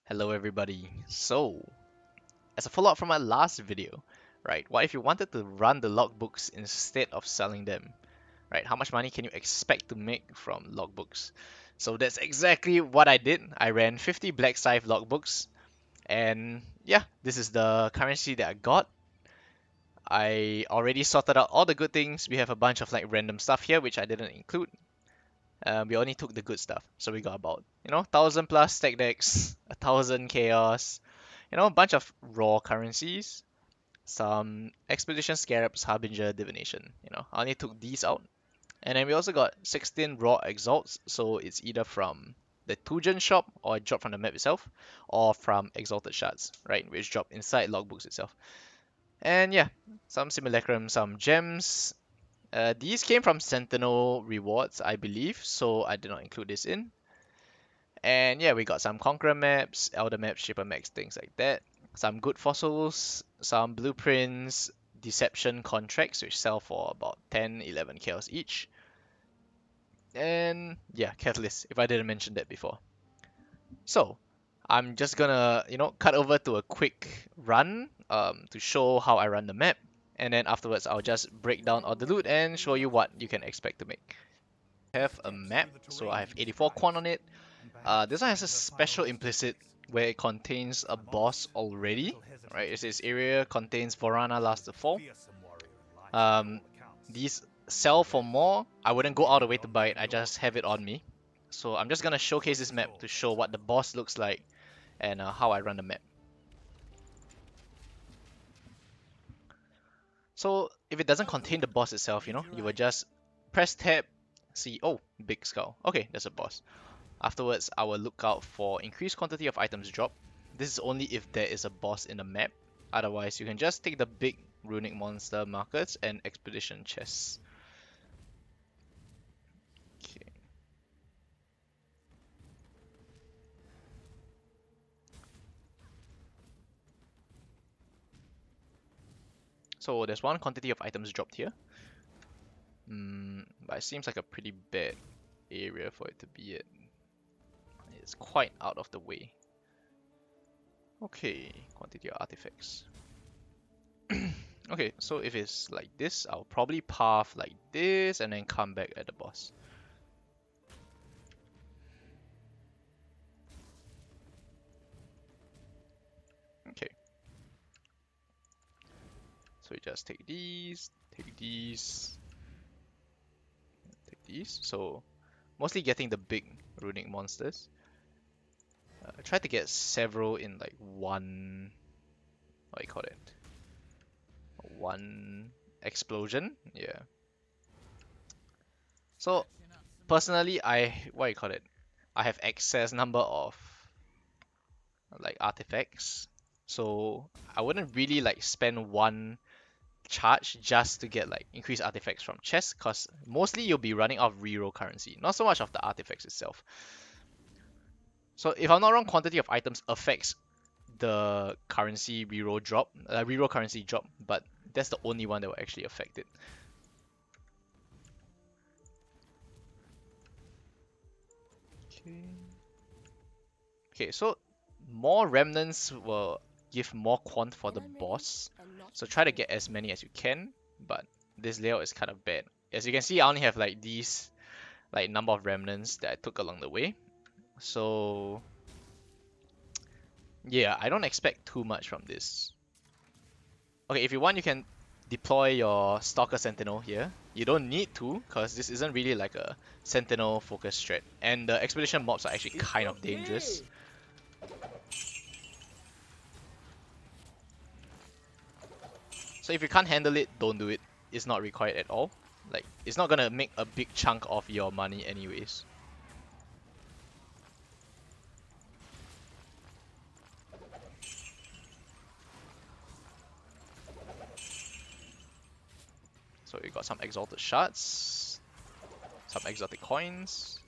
Hello everybody. So, as a follow-up from my last video, right, what if you wanted to run the logbooks instead of selling them, right? How much money can you expect to make from logbooks? So that's exactly what I did. I ran 50 Black Scythe logbooks, and yeah, this is the currency that I got. I already sorted out all the good things. We have a bunch of like random stuff here, which I didn't include. We only took the good stuff. So we got about, 1,000 plus stack decks, 1,000 chaos, a bunch of raw currencies, some expedition scarabs, harbinger, divination. I only took these out. And then we also got 16 raw exalts, so it's either from the Tujen shop or drop from the map itself, or from exalted shards, right, which drop inside logbooks itself. And yeah, some simulacrum, some gems. These came from sentinel rewards, I believe, so I did not include this in. And yeah, we got some Conqueror maps, Elder maps, Shipper maps, things like that. Some good fossils, some blueprints, deception contracts, which sell for about 10, 11 chaos each. And yeah, catalyst, if I didn't mention that before. So, I'm just gonna, cut over to a quick run to show how I run the map. And then afterwards, I'll just break down all the loot and show you what you can expect to make. I have a map, so I have 84 quant on it. This one has a special implicit where it contains a boss already. Right, it says area contains Vorana Last to Fall. Um, these sell for more. I wouldn't go all the way to buy it, I just have it on me. So I'm just gonna showcase this map to show what the boss looks like and how I run the map. So if it doesn't contain the boss itself, you will just press tab, see, oh, big skull. Okay, that's a boss. Afterwards, I will look out for increased quantity of items drop. This is only if there is a boss in the map. Otherwise, you can just take the big runic monster markers and expedition chests. Okay. So there's one quantity of items dropped here. But it seems like a pretty bad area for it to be at. It's quite out of the way. Okay, quantity of artifacts. Okay, so if it's like this, I'll probably path like this and then come back at the boss. Okay. So we just take these, take these, take these. So mostly getting the big runic monsters. I try to get several in like one, what do you call it? One explosion. Yeah. So personally, what do you call it? I have excess number of like artifacts. So I wouldn't really like spend one charge just to get like increased artifacts from chests, because mostly you'll be running out of reroll currency, not so much of the artifacts itself. So if I'm not wrong, quantity of items affects the currency reroll currency drop, but that's the only one that will actually affect it. Okay, so more remnants will give more quant for the boss, so try to get as many as you can, but this layout is kind of bad. As you can see, I only have like these like number of remnants that I took along the way. So yeah, I don't expect too much from this. Okay, if you want, you can deploy your Stalker Sentinel here. You don't need to, because this isn't really like a Sentinel focus strat. And the expedition mobs are actually kind of dangerous. So if you can't handle it, don't do it. It's not required at all. Like, it's not gonna make a big chunk of your money anyways. So we got some exalted shards, some exotic coins.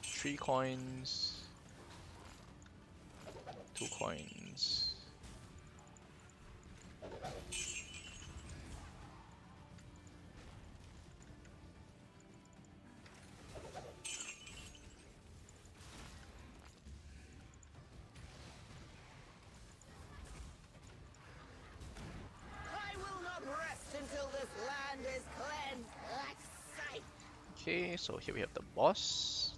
Three coins, 2 coins. Okay, so here we have the boss.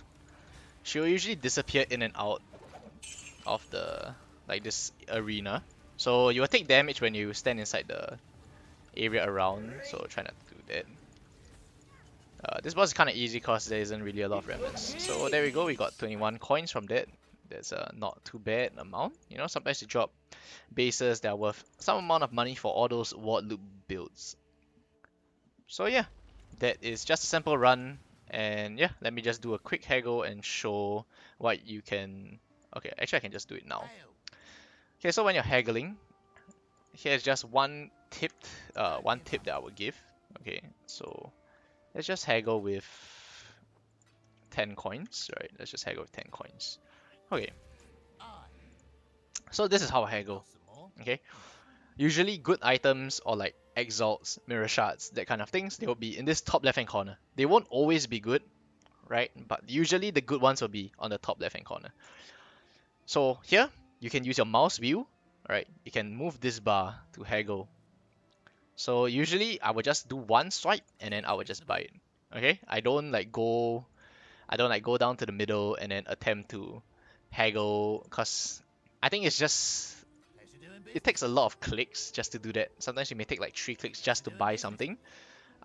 She'll usually disappear in and out of the this arena. So you will take damage when you stand inside the area around, so try not to do that. This boss is kind of easy because there isn't really a lot of remnants. So there we go, we got 21 coins from that. That's a not too bad amount. You know, sometimes you drop bases that are worth some amount of money for all those ward loop builds. So yeah, that is just a simple run. And yeah, let me just do a quick haggle and show what you can... Okay, actually I can just do it now. Okay, so when you're haggling, here's just one tip that I would give. Okay, so let's just haggle with 10 coins, right? Let's just haggle with 10 coins. Okay, so this is how I haggle. Okay, usually good items or like exalts, mirror shards, that kind of things, they will be in this top left hand corner. They won't always be good, right? But usually the good ones will be on the top left hand corner. So here, you can use your mouse wheel, right? You can move this bar to haggle. So usually I would just do one swipe and then I would just buy it. Okay, I don't like go down to the middle and then attempt to haggle, because I think it takes a lot of clicks just to do that. Sometimes you may take like 3 clicks just to buy something.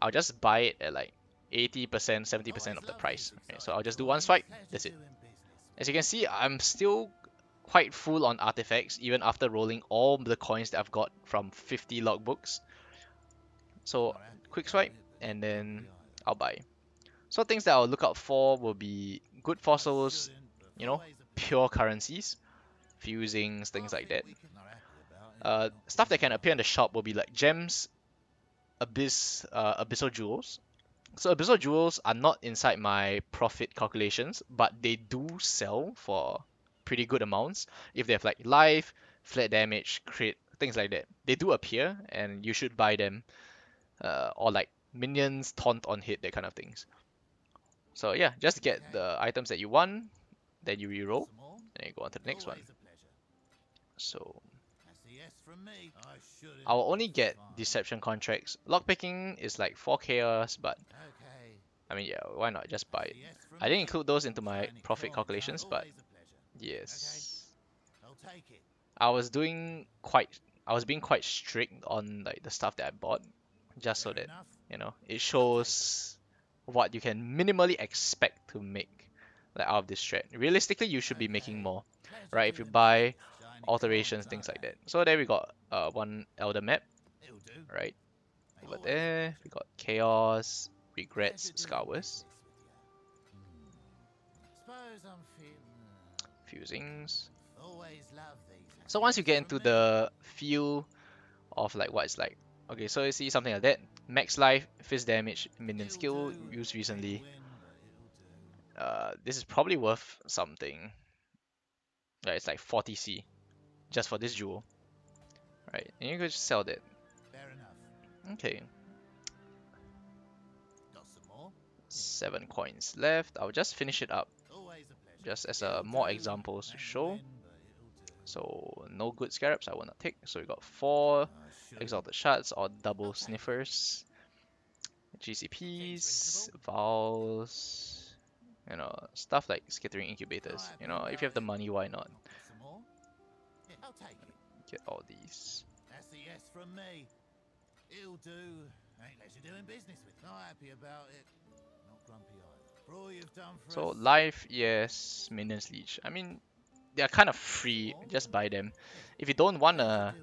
I'll just buy it at like 80%, 70% of the price. Okay, so I'll just do one swipe, that's it. As you can see, I'm still quite full on artifacts even after rolling all the coins that I've got from 50 logbooks. So quick swipe and then I'll buy. So things that I'll look out for will be good fossils, you know, pure currencies, fusings, things like that. Stuff that can appear in the shop will be like gems, abyssal jewels. So abyssal jewels are not inside my profit calculations, but they do sell for pretty good amounts if they have like life, flat damage, crit, things like that. They do appear, and you should buy them. Or like minions taunt on hit, that kind of things. So yeah, just get the items that you want, then you reroll, and then you go on to the next one. So I'll only get deception contracts. Lockpicking is like 4 chaos, but I mean, yeah, why not just buy it? I didn't include those into my profit calculations, but yes, I was doing quite I was being quite strict on like the stuff that I bought, just so that, you know, it shows what you can minimally expect to make like out of this strat. Realistically, you should be making more, right? If you buy alterations, things like that. So there we got one elder map, right? Over there we got chaos, regrets, scours, fusings. So once you get into the feel of like what it's like, okay, so you see something like that. Max life, fist damage, minion skill used recently. This is probably worth something. Yeah, it's like 40c just for this jewel, right? And you could just sell that. Okay. 7 coins left. I'll just finish it up, just as more examples to show. So no good scarabs I will not take. So we got 4 exalted shards or double sniffers, GCPs, vowels, you know, stuff like skittering incubators. You know, if you have the money, why not? Get all these. That's the yes from me. It'll do. Ain't let you doing business with. Not happy about it. Not grumpy either. For all you've done for So us. life, yes, minions leech. I mean, they are kind of free. Just buy them. If you don't wanna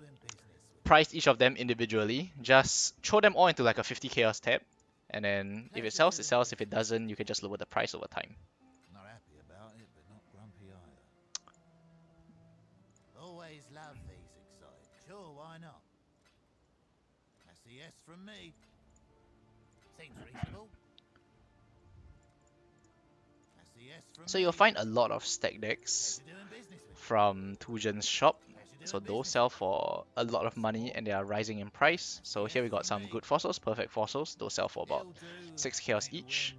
price each of them individually, just throw them all into like a 50 chaos tab, and then if it sells, it sells. If it doesn't, you can just lower the price over time. Not happy about it, but not grumpy either. Always love these exciting. Sure, why not? That's the yes from me. Seems reasonable. That's the yes from So me. you'll find a lot of stack decks from Tujen's shop. So those sell for a lot of money and they are rising in price. So here we got some good fossils, perfect fossils. Those sell for about 6 chaos each.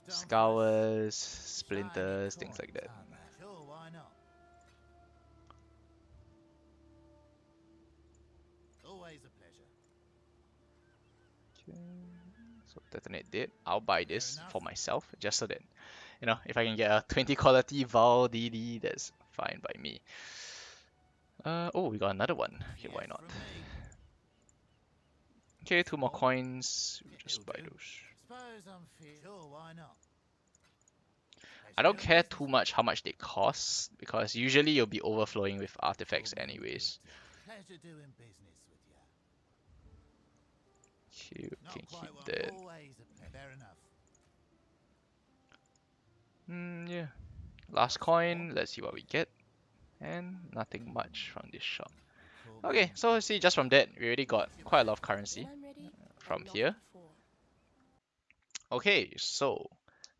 Scours, splinters, things like that. Sure, why not? Always a pleasure. Okay, So detonate it. I'll buy Fair this enough. for myself, just so that, if I can get a 20 quality Val DD, that's fine by me. Oh, we got another one. Okay, why Yes, not? from me. Okay, two more Score? coins. We'll It'll just buy do. those. Suppose I'm sure, why not? I Pleasure don't doing care business too with much you. how much they cost, because usually you'll be overflowing with Sure artifacts may indeed, anyways. sir. Pleasure doing business with you. Okay, we Not can quite keep what I'm that. always a pet. Fair enough. Yeah. Last Score? coin. Let's see what we get. And nothing much from this shop. Caught me Okay, on the so hop. see, just from that, we already got What's your quite a bet? lot of When currency I'm ready, from and not here. before. Okay, so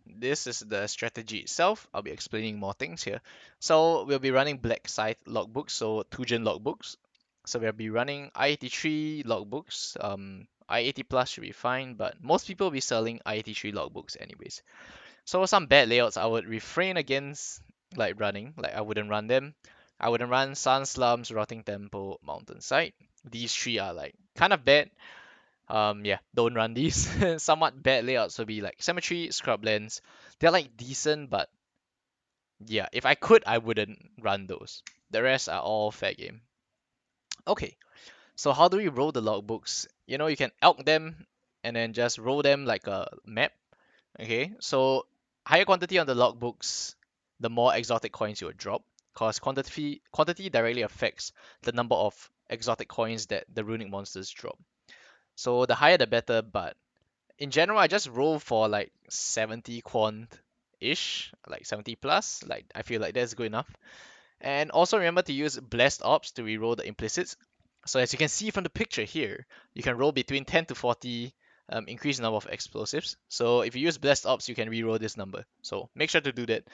this is the strategy itself. I'll be explaining more things here. So we'll be running black site logbooks, so 2-gen logbooks. So we'll be running I-83 logbooks. I-80 plus should be fine, but most people will be selling I-83 logbooks anyways. So some bad layouts I would refrain against like running, like I wouldn't run them. I wouldn't run Sun Slums, Rotting Temple, Mountainside. These three are like kind of bad. Yeah, don't run these. Somewhat bad layouts would be like Cemetery, Scrublands. They're like decent, but yeah, if I could, I wouldn't run those. The rest are all fair game. Okay, so how do we roll the logbooks? You can elk them and then just roll them like a map. Okay, so higher quantity on the logbooks, the more exotic coins you will drop, because quantity directly affects the number of exotic coins that the runic monsters drop. So the higher the better, but in general, I just roll for like 70 quant ish, like 70 plus. Like I feel like that's good enough. And also remember to use blessed ops to reroll the implicits. So as you can see from the picture here, you can roll between 10 to 40 increased number of explosives. So if you use blessed ops, you can reroll this number. So make sure to do that.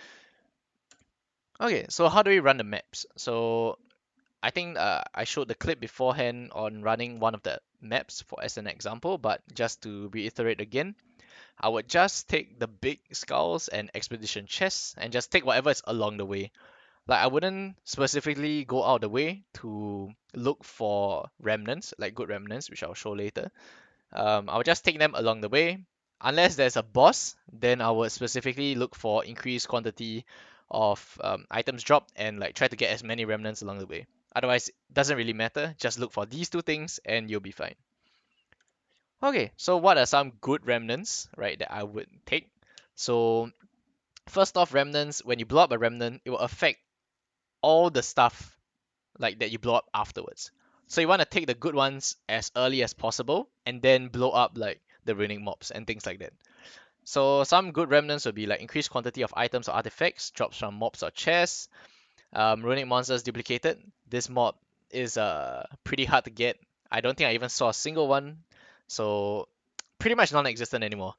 Okay, so how do we run the maps? So I think I showed the clip beforehand on running one of the maps for as an example, but just to reiterate again, I would just take the big skulls and expedition chests and just take whatever is along the way. Like I wouldn't specifically go out of the way to look for remnants, like good remnants, which I'll show later. I would just take them along the way. Unless there's a boss, then I would specifically look for increased quantity of items dropped and like try to get as many remnants along the way. Otherwise, it doesn't really matter. Just look for these two things and you'll be fine. Okay, so what are some good remnants, right, that I would take? So first off, remnants, when you blow up a remnant, it will affect all the stuff like that you blow up afterwards. So you want to take the good ones as early as possible and then blow up like the runic mobs and things like that. So some good remnants would be like increased quantity of items or artifacts, drops from mobs or chests, runic monsters duplicated. This mob is pretty hard to get. I don't think I even saw a single one, so pretty much non-existent anymore.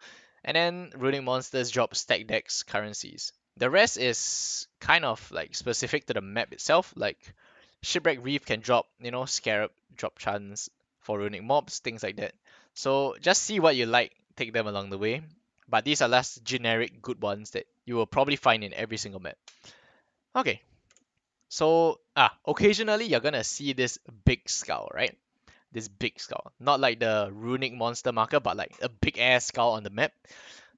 And then runic monsters drop stack decks currencies. The rest is kind of like specific to the map itself. Like shipwreck reef can drop, scarab drop chance for runic mobs, things like that. So just see what you like, take them along the way. But these are less generic good ones that you will probably find in every single map. Okay, so occasionally you're gonna see this big skull, right? This big skull, not like the runic monster marker, but like a big ass skull on the map.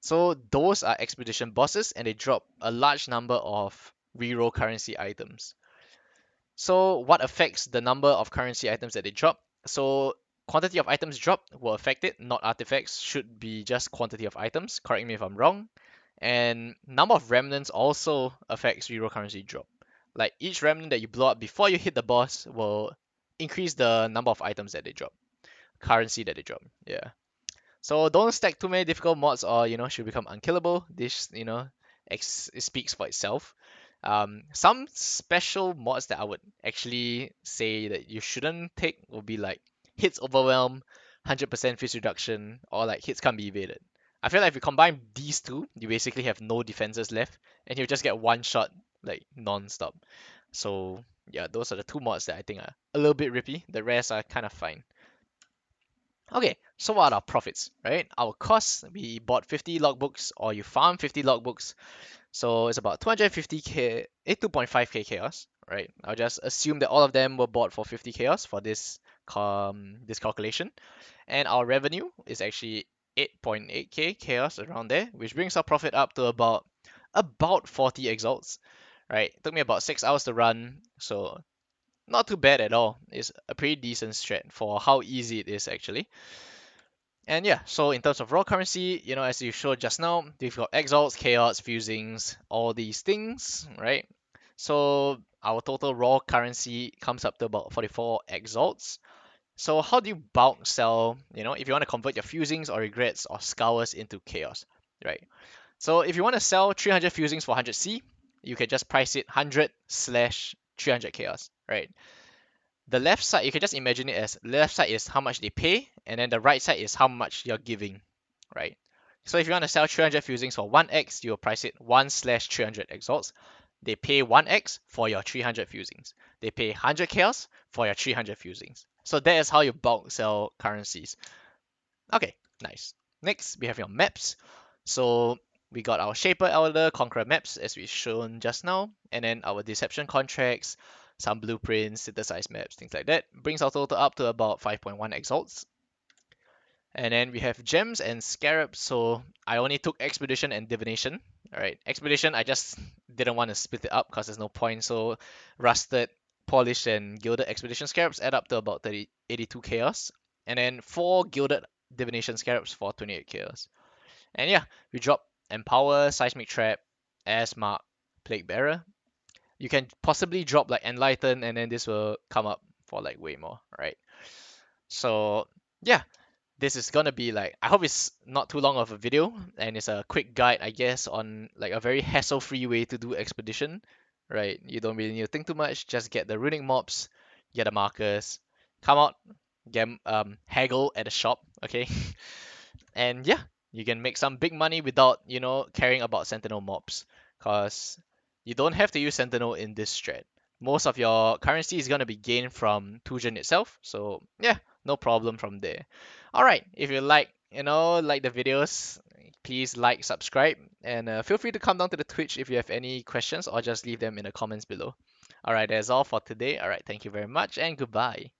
So those are expedition bosses, and they drop a large number of reroll currency items. So what affects the number of currency items that they drop? So quantity of items dropped will affect it, not artifacts. Should be just quantity of items. Correct me if I'm wrong. And number of remnants also affects reroll currency drop. Like each remnant that you blow up before you hit the boss will increase the number of items that they drop, currency that they drop. Yeah. So don't stack too many difficult mods or should become unkillable. This it speaks for itself. Some special mods that I would actually say that you shouldn't take will be like hits overwhelm, 100% fizz reduction, or like hits can't be evaded. I feel like if you combine these two, you basically have no defenses left, and you just get one shot like non-stop. So yeah, those are the two mods that I think are a little bit rippy. The rest are kind of fine. Okay, so what are our profits, right? Our costs, we bought 50 logbooks or you farm 50 logbooks. So it's about 250k, 2.5k chaos, right? I'll just assume that all of them were bought for 50 chaos for this calculation. And our revenue is actually 8.8k chaos around there, which brings our profit up to about 40 exalts, right? It took me about 6 hours to run, so not too bad at all. It's a pretty decent strat for how easy it is actually. And yeah, so in terms of raw currency, as you showed just now, we've got exalts, chaos, fusings, all these things, right? So our total raw currency comes up to about 44 exalts. So how do you bulk sell, if you want to convert your fusings or regrets or scours into chaos, right? So if you want to sell 300 fusings for 100C, you can just price it 100 slash 300 chaos, right? The left side, you can just imagine it as left side is how much they pay, and then the right side is how much you're giving, right? So if you want to sell 300 fusings for 1x, you'll price it 1 slash 300 exalts. They pay 1x for your 300 fusings. They pay 100 chaos for your 300 fusings. So that is how you bulk sell currencies. Okay, nice. Next, we have your maps. So we got our Shaper, Elder, Conqueror maps as we shown just now, and then our Deception contracts, some blueprints, synthesized maps, things like that. Brings our total up to about 5.1 exalts. And then we have gems and scarabs. So I only took expedition and divination. All right, expedition I just didn't want to split it up because there's no point. So rusted, polished, and gilded expedition scarabs add up to about 82 chaos. And then 4 gilded divination scarabs for 28 chaos. And yeah, we drop empower, seismic trap, ass mark, plague bearer. You can possibly drop like enlighten, and then this will come up for like way more, right? So yeah, this is gonna be like, I hope it's not too long of a video and it's a quick guide, I guess, on like a very hassle-free way to do expedition, right? You don't really need to think too much, just get the runic mobs, get the markers, come out, get haggle at the shop, okay? And yeah, you can make some big money without, caring about sentinel mobs, cause you don't have to use sentinel in this strat. Most of your currency is gonna be gained from Tujen itself, so yeah, no problem from there. All right, if you like the videos, please like, subscribe, and feel free to come down to the Twitch if you have any questions or just leave them in the comments below. All right, that's all for today. All right, thank you very much and goodbye.